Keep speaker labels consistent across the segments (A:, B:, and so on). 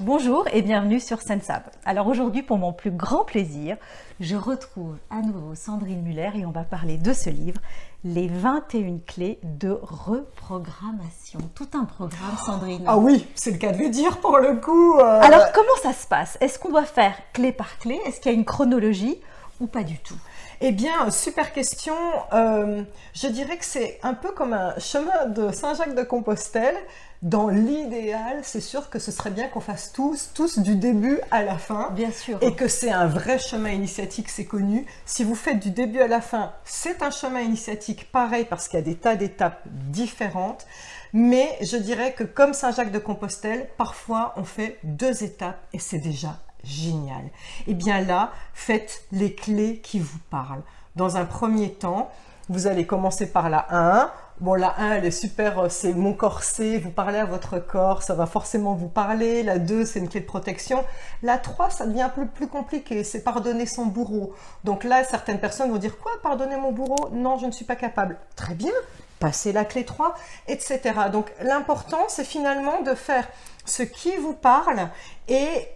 A: Bonjour et bienvenue sur Sensab. Alors aujourd'hui, pour mon plus grand plaisir, je retrouve à nouveau Sandrine Muller et on va parler de ce livre, Les 21 clés de reprogrammation. Tout un programme, Sandrine.
B: Ah oui, c'est le cas de le dire pour le coup.
A: Alors comment ça se passe? Est-ce qu'on doit faire clé par clé? Est-ce qu'il y a une chronologie ou pas du tout?
B: Eh bien, super question. Je dirais que c'est un peu comme un chemin de Saint-Jacques-de-Compostelle. Dans l'idéal, c'est sûr que ce serait bien qu'on fasse tous du début à la fin.
A: Bien sûr.
B: Et que c'est un vrai chemin initiatique, c'est connu. Si vous faites du début à la fin, c'est un chemin initiatique pareil parce qu'il y a des tas d'étapes différentes. Mais je dirais que comme Saint-Jacques-de-Compostelle, parfois on fait 2 étapes et c'est déjà génial. Et bien là, faites les clés qui vous parlent. Dans un premier temps, vous allez commencer par la 1. Bon, la 1, elle est super, c'est mon corset, vous parlez à votre corps, ça va forcément vous parler. La 2, c'est une clé de protection. La 3, ça devient un peu plus compliqué, c'est pardonner son bourreau. Donc là, certaines personnes vont dire, quoi, pardonner mon bourreau? Non, je ne suis pas capable. Très bien, passez la clé 3, etc. Donc l'important, c'est finalement de faire ce qui vous parle et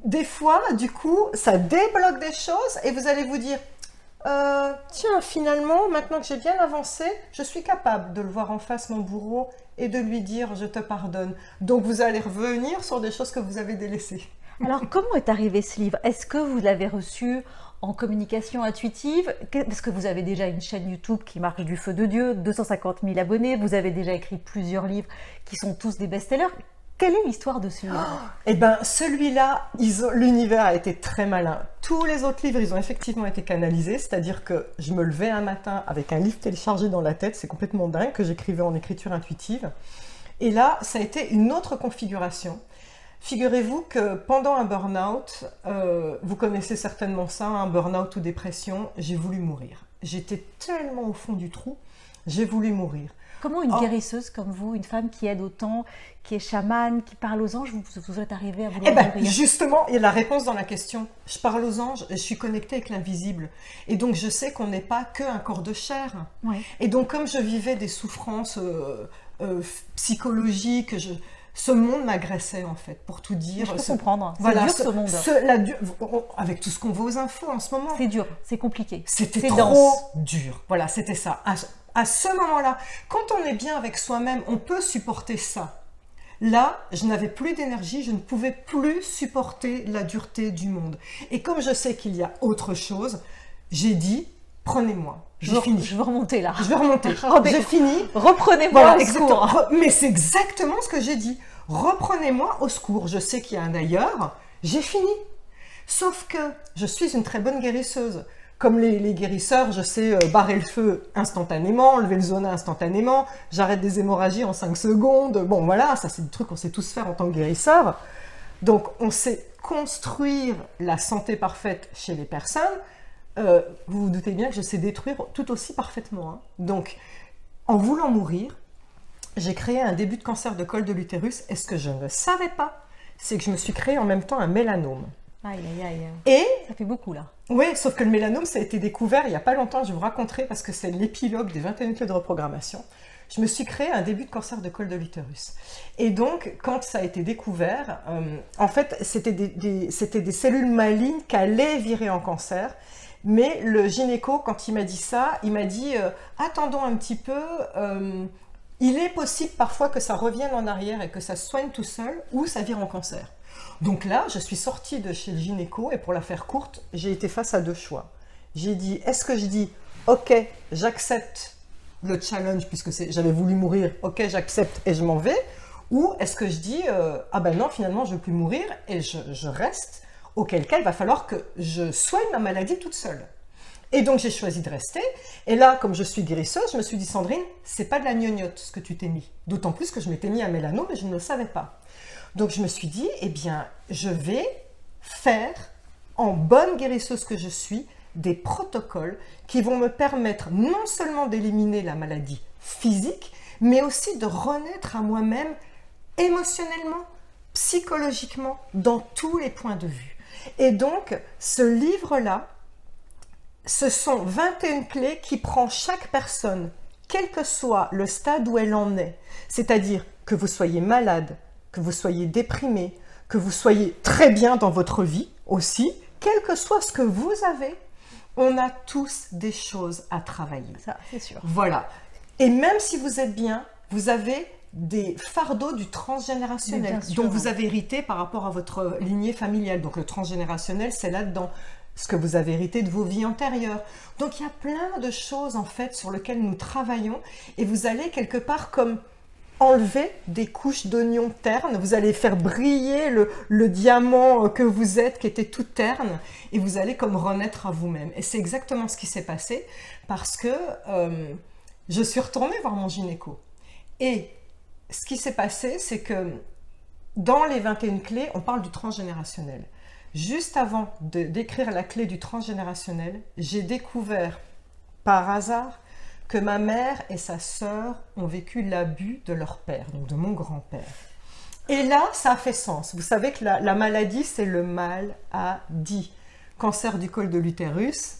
B: des fois, du coup, ça débloque des choses et vous allez vous dire, tiens, finalement, maintenant que j'ai bien avancé, je suis capable de le voir en face, mon bourreau, et de lui dire, je te pardonne. Donc, vous allez revenir sur des choses que vous avez délaissées.
A: Alors, comment est arrivé ce livre? Est-ce que vous l'avez reçu en communication intuitive? Parce que vous avez déjà une chaîne YouTube qui marche du feu de Dieu, 250 000 abonnés, vous avez déjà écrit plusieurs livres qui sont tous des best-sellers. Quelle est l'histoire de ce livre?
B: Eh bien, celui-là, l'univers a été très malin. Tous les autres livres, ils ont effectivement été canalisés, c'est-à-dire que je me levais un matin avec un livre téléchargé dans la tête, c'est complètement dingue, que j'écrivais en écriture intuitive. Et là, ça a été une autre configuration. Figurez-vous que pendant un burn-out, vous connaissez certainement ça, un burn-out ou dépression, j'ai voulu mourir. J'étais tellement au fond du trou, j'ai voulu mourir.
A: Comment une guérisseuse comme vous, une femme qui aide autant, qui est chamane, qui parle aux anges, vous êtes arrivée à vouloir mourir?
B: Justement, il y a la réponse dans la question. Je parle aux anges, je suis connectée avec l'invisible. Et donc, je sais qu'on n'est pas qu'un corps de chair.
A: Ouais.
B: Et donc, comme je vivais des souffrances psychologiques, ce monde m'agressait en fait, pour tout dire.
A: Je peux comprendre, c'est
B: voilà,
A: dur ce monde.
B: Avec tout ce qu'on voit aux infos en ce moment.
A: C'est dur, c'est compliqué.
B: C'était trop dur. Voilà, c'était ça. À ce moment-là, quand on est bien avec soi-même, on peut supporter ça. Là, je n'avais plus d'énergie, je ne pouvais plus supporter la dureté du monde. Et comme je sais qu'il y a autre chose, j'ai dit, prenez-moi. J'ai fini.
A: Je veux remonter là.
B: Je vais remonter. J'ai fini.
A: Reprenez-moi au secours.
B: Mais c'est exactement ce que j'ai dit. Reprenez-moi au secours. Je sais qu'il y a un ailleurs. J'ai fini. Sauf que je suis une très bonne guérisseuse. Comme les guérisseurs, je sais barrer le feu instantanément, enlever le zona instantanément, j'arrête des hémorragies en 5 secondes. Bon, voilà, ça c'est des trucs qu'on sait tous faire en tant que guérisseur. Donc, on sait construire la santé parfaite chez les personnes. Vous vous doutez bien que je sais détruire tout aussi parfaitement. Hein. Donc, en voulant mourir, j'ai créé un début de cancer de col de l'utérus. Et ce que je ne savais pas, c'est que je me suis créé en même temps un mélanome.
A: Aïe, aïe, aïe.
B: Et
A: ça fait beaucoup là.
B: Oui, sauf que le mélanome, ça a été découvert il n'y a pas longtemps, je vous raconterai parce que c'est l'épilogue des 21 clés de reprogrammation. Je me suis créé un début de cancer de col de l'utérus. Et donc, quand ça a été découvert, en fait, c'était des cellules malignes qui allaient virer en cancer. Mais le gynéco, quand il m'a dit ça, il m'a dit attendons un petit peu, il est possible parfois que ça revienne en arrière et que ça se soigne tout seul ou ça vire en cancer. Donc là, je suis sortie de chez le gynéco et pour la faire courte, j'ai été face à 2 choix. J'ai dit, est-ce que je dis, ok, j'accepte le challenge puisque j'avais voulu mourir, ok, j'accepte et je m'en vais, ou est-ce que je dis, ah ben non, finalement, je ne veux plus mourir et je reste, auquel cas il va falloir que je soigne ma maladie toute seule. Et donc j'ai choisi de rester. Et là, comme je suis guérisseuse, je me suis dit, Sandrine, c'est pas de la gnognotte ce que tu t'es mis. D'autant plus que je m'étais mis un mélanome et je ne le savais pas. Donc je me suis dit, eh bien, je vais faire, en bonne guérisseuse que je suis, des protocoles qui vont me permettre non seulement d'éliminer la maladie physique, mais aussi de renaître à moi-même émotionnellement, psychologiquement, dans tous les points de vue. Et donc, ce livre-là, ce sont 21 clés qui prend chaque personne, quel que soit le stade où elle en est. C'est-à-dire que vous soyez malade, que vous soyez déprimé, que vous soyez très bien dans votre vie aussi, quel que soit ce que vous avez, on a tous des choses à travailler.
A: Ça, c'est sûr.
B: Voilà. Et même si vous êtes bien, vous avez des fardeaux du transgénérationnel dont vous avez hérité par rapport à votre lignée familiale. Donc le transgénérationnel, c'est là-dedans ce que vous avez hérité de vos vies antérieures. Donc il y a plein de choses en fait sur lesquelles nous travaillons et vous allez quelque part comme enlever des couches d'oignons ternes, vous allez faire briller le diamant que vous êtes qui était tout terne et vous allez comme renaître à vous-même. Et c'est exactement ce qui s'est passé parce que je suis retournée voir mon gynéco. Et ce qui s'est passé, c'est que dans les 21 clés, on parle du transgénérationnel. Juste avant de décrire la clé du transgénérationnel, j'ai découvert par hasard que ma mère et sa sœur ont vécu l'abus de leur père, donc de mon grand-père. Et là, ça a fait sens. Vous savez que la maladie, c'est le mal à dit. Cancer du col de l'utérus,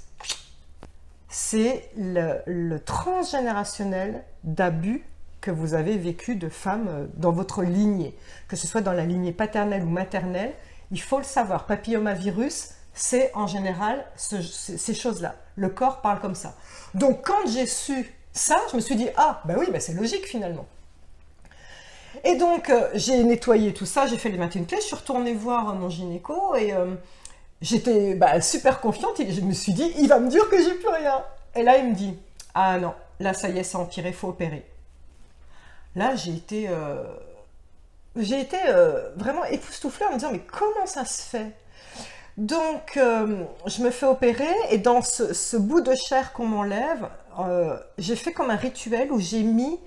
B: c'est le transgénérationnel d'abus que vous avez vécu de femmes dans votre lignée, que ce soit dans la lignée paternelle ou maternelle. Il faut le savoir, papillomavirus, c'est en général ces choses-là. Le corps parle comme ça. Donc quand j'ai su ça, je me suis dit, ah, ben oui, ben c'est logique finalement. Et donc j'ai nettoyé tout ça, j'ai fait les 21 clés, je suis retournée voir mon gynéco et j'étais super confiante. Je me suis dit, il va me dire que j'ai plus rien. Et là, il me dit, ah non, là ça y est, c'est empiré, il faut opérer. Là, j'ai été vraiment époustouflée en me disant, mais comment ça se fait? Donc, je me fais opérer et dans ce bout de chair qu'on m'enlève, j'ai fait comme un rituel où j'ai mis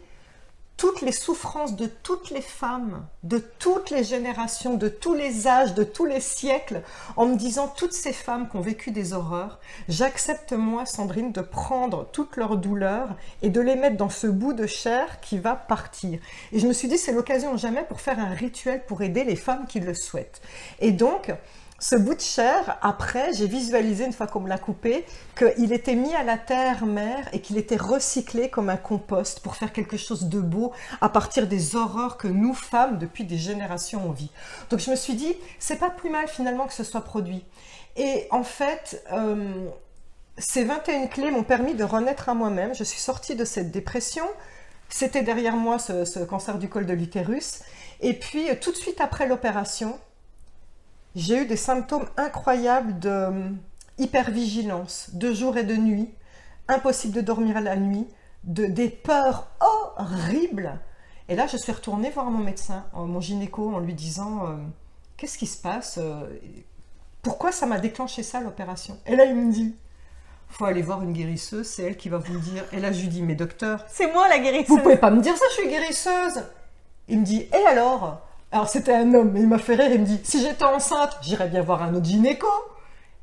B: toutes les souffrances de toutes les femmes, de toutes les générations, de tous les âges, de tous les siècles, en me disant, toutes ces femmes qui ont vécu des horreurs, j'accepte moi, Sandrine, de prendre toutes leurs douleurs et de les mettre dans ce bout de chair qui va partir. Et je me suis dit, c'est l'occasion ou jamais pour faire un rituel pour aider les femmes qui le souhaitent. Et donc, ce bout de chair, après, j'ai visualisé, une fois qu'on me l'a coupé, qu'il était mis à la terre-mère et qu'il était recyclé comme un compost pour faire quelque chose de beau à partir des horreurs que nous, femmes, depuis des générations, on vit. Donc je me suis dit, c'est pas plus mal finalement que ce soit produit. Et en fait, ces 21 clés m'ont permis de renaître à moi-même. Je suis sortie de cette dépression. C'était derrière moi ce cancer du col de l'utérus. Et puis, tout de suite après l'opération, j'ai eu des symptômes incroyables de hypervigilance, de jour et de nuit, impossible de dormir à la nuit, des peurs horribles. Et là, je suis retournée voir mon médecin, mon gynéco, en lui disant « Qu'est-ce qui se passe? Pourquoi ça m'a déclenché ça, l'opération ?» Et là, il me dit « Faut aller voir une guérisseuse, c'est elle qui va vous le dire. » Et là, je lui dis « Mais docteur,
A: c'est moi la guérisseuse.
B: Vous pouvez pas me dire ça, je suis guérisseuse. » Il me dit « Et alors ?» Alors c'était un homme, mais il m'a fait rire, il me dit « Si j'étais enceinte, j'irais bien voir un autre gynéco. »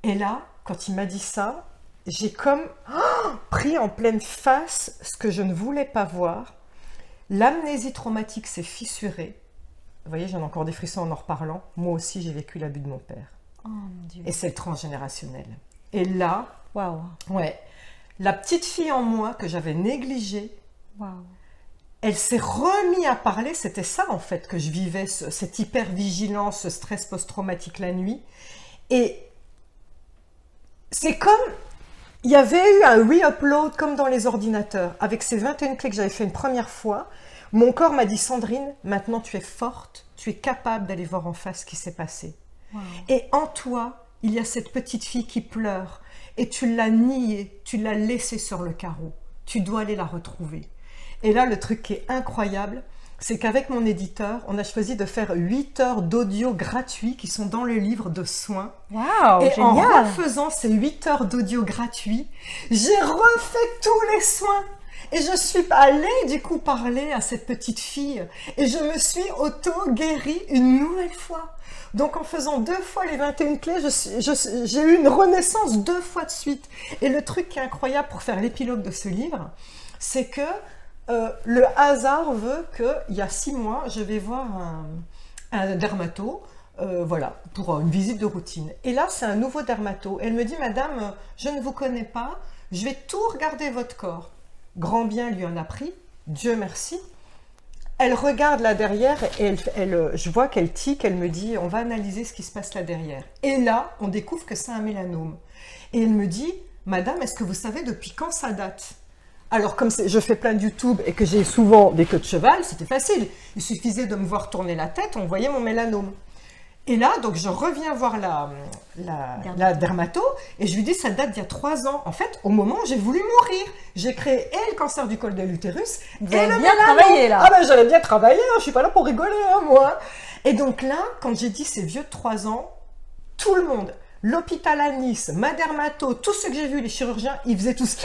B: Et là, quand il m'a dit ça, j'ai comme pris en pleine face ce que je ne voulais pas voir. L'amnésie traumatique s'est fissurée. Vous voyez, j'en ai encore des frissons en reparlant. Moi aussi, j'ai vécu l'abus de mon père.
A: Oh mon Dieu.
B: Et c'est le transgénérationnel. Et là,
A: waouh,
B: ouais, la petite fille en moi que j'avais négligée,
A: waouh,
B: elle s'est remise à parler. C'était ça en fait que je vivais, cette hypervigilance, ce stress post-traumatique la nuit. Et c'est comme, il y avait eu un re-upload comme dans les ordinateurs. Avec ces 21 clés que j'avais fait une première fois, mon corps m'a dit « Sandrine, maintenant tu es forte, tu es capable d'aller voir en face ce qui s'est passé. Wow. Et en toi, il y a cette petite fille qui pleure et tu l'as niée, tu l'as laissée sur le carreau. Tu dois aller la retrouver. » Et là, le truc qui est incroyable, c'est qu'avec mon éditeur, on a choisi de faire 8 heures d'audio gratuits qui sont dans le livre de soins.
A: Waouh,
B: et
A: génial.
B: En refaisant ces 8 heures d'audio gratuits, j'ai refait tous les soins. Et je suis allée du coup parler à cette petite fille et je me suis auto-guérie une nouvelle fois. Donc en faisant 2 fois les 21 clés, j'ai eu une renaissance 2 fois de suite. Et le truc qui est incroyable pour faire l'épilogue de ce livre, c'est que le hasard veut qu'il y a 6 mois, je vais voir un dermato, voilà, pour une visite de routine. Et là, c'est un nouveau dermato. Elle me dit, madame, je ne vous connais pas, je vais tout regarder votre corps. Grand bien lui en a pris, Dieu merci. Elle regarde là derrière et je vois qu'elle tique, elle me dit, on va analyser ce qui se passe là derrière. Et là, on découvre que c'est un mélanome. Et elle me dit, madame, est-ce que vous savez depuis quand ça date? Alors, comme je fais plein de YouTube et que j'ai souvent des queues de cheval, c'était facile. Il suffisait de me voir tourner la tête, on voyait mon mélanome. Et là, donc, je reviens voir la dermato et je lui dis, ça date d'il y a 3 ans. En fait, au moment où j'ai voulu mourir, j'ai créé et le cancer du col de l'utérus
A: Vous avez bien travaillé, là.
B: Ah ben, j'avais bien travaillé, hein, je suis pas là pour rigoler, hein, moi. Et donc là, quand j'ai dit c'est vieux de 3 ans, tout le monde, l'hôpital à Nice, ma dermato, tous ceux que j'ai vus, les chirurgiens, ils faisaient tous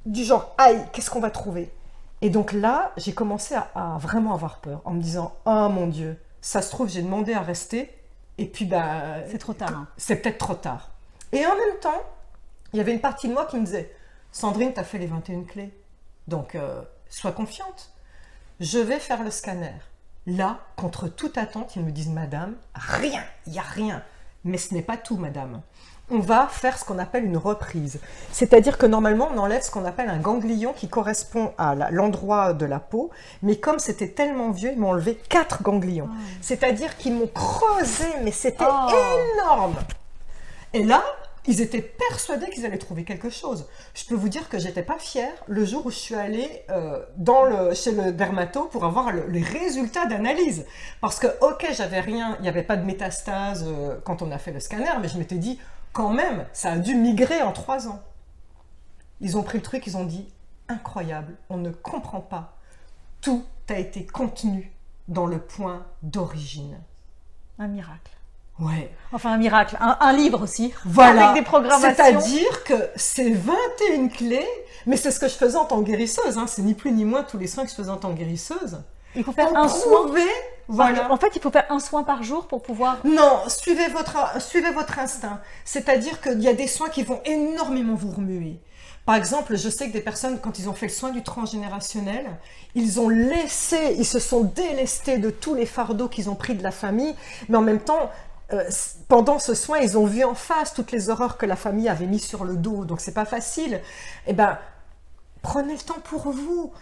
B: du genre, aïe, qu'est-ce qu'on va trouver? Et donc là, j'ai commencé à vraiment avoir peur, en me disant, oh mon Dieu, ça se trouve, j'ai demandé à rester, et puis bah...
A: C'est trop tard. Hein.
B: C'est peut-être trop tard. Et en même temps, il y avait une partie de moi qui me disait, Sandrine, tu as fait les 21 clés, donc sois confiante. Je vais faire le scanner. Là, contre toute attente, ils me disent, madame, rien, il n'y a rien. Mais ce n'est pas tout, madame. On va faire ce qu'on appelle une reprise. C'est-à-dire que normalement, on enlève ce qu'on appelle un ganglion qui correspond à l'endroit de la peau. Mais comme c'était tellement vieux, ils m'ont enlevé 4 ganglions. Oh. C'est-à-dire qu'ils m'ont creusé, mais c'était énorme. Et là, ils étaient persuadés qu'ils allaient trouver quelque chose. Je peux vous dire que j'étais pas fière le jour où je suis allée chez le dermato pour avoir les résultats d'analyse. Parce que, ok, j'avais rien, il n'y avait pas de métastase quand on a fait le scanner, mais je m'étais dit, quand même, ça a dû migrer en 3 ans. Ils ont pris le truc, ils ont dit, incroyable, on ne comprend pas. Tout a été contenu dans le point d'origine.
A: Un miracle.
B: Ouais.
A: Enfin, un miracle. Un livre aussi.
B: Voilà.
A: Avec des programmations.
B: C'est-à-dire que c'est 21 clés, mais c'est ce que je faisais en tant que guérisseuse. Hein. C'est ni plus ni moins tous les soins que je faisais en tant que guérisseuse.
A: Il faut faire un soin.
B: Voilà.
A: En fait, il faut faire un soin par jour pour pouvoir...
B: Non, suivez votre instinct. C'est-à-dire qu'il y a des soins qui vont énormément vous remuer. Par exemple, je sais que des personnes, quand ils ont fait le soin du transgénérationnel, ils se sont délestés de tous les fardeaux qu'ils ont pris de la famille, mais en même temps, pendant ce soin, ils ont vu en face toutes les horreurs que la famille avait mis sur le dos, donc c'est pas facile. Eh ben, prenez le temps pour vous.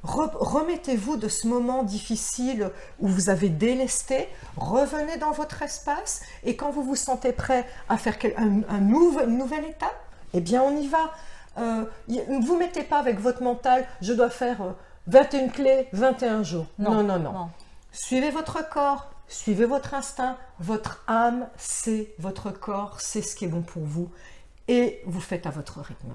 B: Remettez-vous de ce moment difficile où vous avez délesté, revenez dans votre espace et quand vous vous sentez prêt à faire une nouvelle étape, eh bien on y va. Ne vous mettez pas avec votre mental, je dois faire 21 clés, 21 jours. Non, non, non. Suivez votre corps, suivez votre instinct, votre âme, c'est votre corps, c'est ce qui est bon pour vous et vous faites à votre rythme.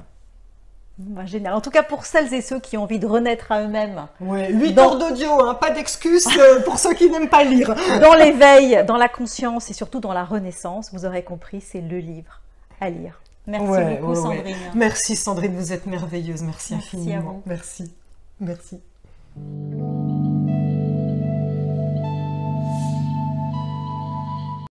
A: Bah, génial. En tout cas, pour celles et ceux qui ont envie de renaître à eux-mêmes.
B: Ouais, 8 heures d'audio, hein, pas d'excuses pour ceux qui n'aiment pas lire.
A: Dans l'éveil, dans la conscience et surtout dans la renaissance, vous aurez compris, c'est le livre à lire. Merci beaucoup, Sandrine.
B: Merci Sandrine, vous êtes merveilleuse. Merci infiniment.
A: À vous.
B: Merci.